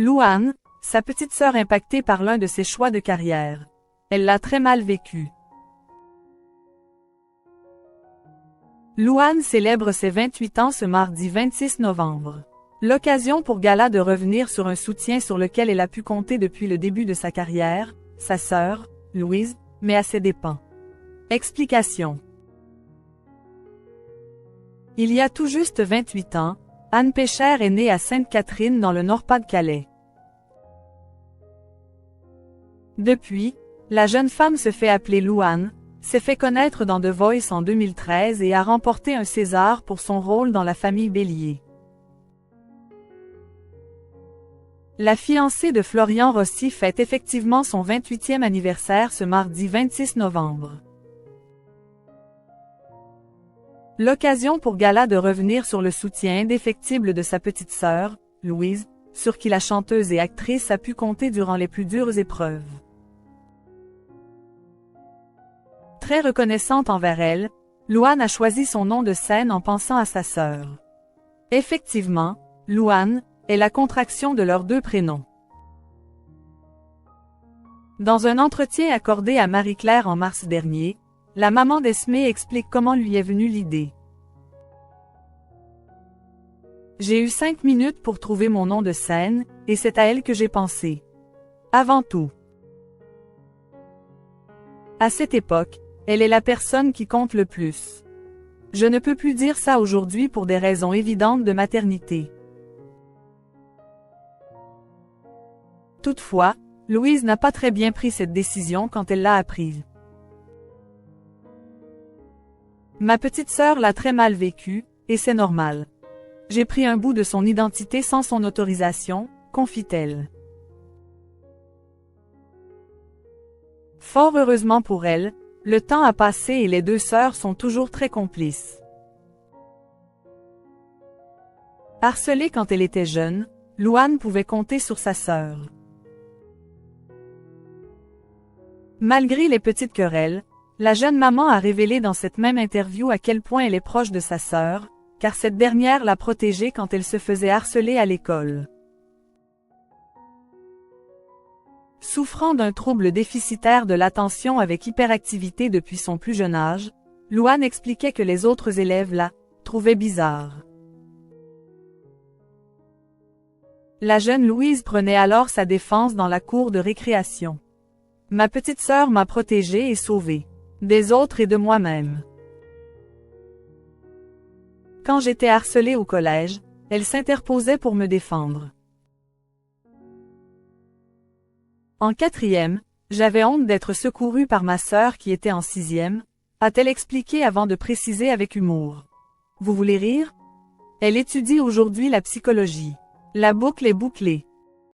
Louane, sa petite sœur impactée par l'un de ses choix de carrière. Elle l'a très mal vécu. Louane célèbre ses 28 ans ce mardi 26 novembre. L'occasion pour Gala de revenir sur un soutien sur lequel elle a pu compter depuis le début de sa carrière, sa sœur, Louise, mais à ses dépens. Explication. Il y a tout juste 28 ans, Anne Pécher est née à Sainte-Catherine dans le Nord-Pas-de-Calais. Depuis, la jeune femme se fait appeler Louane, s'est fait connaître dans The Voice en 2013 et a remporté un César pour son rôle dans La famille Bélier. La fiancée de Florian Rossi fête effectivement son 28e anniversaire ce mardi 26 novembre. L'occasion pour Gala de revenir sur le soutien indéfectible de sa petite sœur, Louise, sur qui la chanteuse et actrice a pu compter durant les plus dures épreuves. Très reconnaissante envers elle, Louane a choisi son nom de scène en pensant à sa sœur. Effectivement, Louane est la contraction de leurs deux prénoms. Dans un entretien accordé à Marie-Claire en mars dernier, la maman d'Esmé explique comment lui est venue l'idée. J'ai eu 5 minutes pour trouver mon nom de scène, et c'est à elle que j'ai pensé. Avant tout. À cette époque, elle est la personne qui compte le plus. Je ne peux plus dire ça aujourd'hui pour des raisons évidentes de maternité. Toutefois, Louise n'a pas très bien pris cette décision quand elle l'a apprise. Ma petite sœur l'a très mal vécu, et c'est normal. J'ai pris un bout de son identité sans son autorisation, confie-t-elle. Fort heureusement pour elle, le temps a passé et les deux sœurs sont toujours très complices. Harcelée quand elle était jeune, Louane pouvait compter sur sa sœur. Malgré les petites querelles, la jeune maman a révélé dans cette même interview à quel point elle est proche de sa sœur, car cette dernière l'a protégée quand elle se faisait harceler à l'école. Souffrant d'un trouble déficitaire de l'attention avec hyperactivité depuis son plus jeune âge, Louane expliquait que les autres élèves la trouvaient bizarre. La jeune Louise prenait alors sa défense dans la cour de récréation. Ma petite sœur m'a protégée et sauvée. Des autres et de moi-même. Quand j'étais harcelée au collège, elle s'interposait pour me défendre. En 4e, j'avais honte d'être secourue par ma sœur qui était en 6e, a-t-elle expliqué avant de préciser avec humour. Vous voulez rire? Elle étudie aujourd'hui la psychologie. La boucle est bouclée.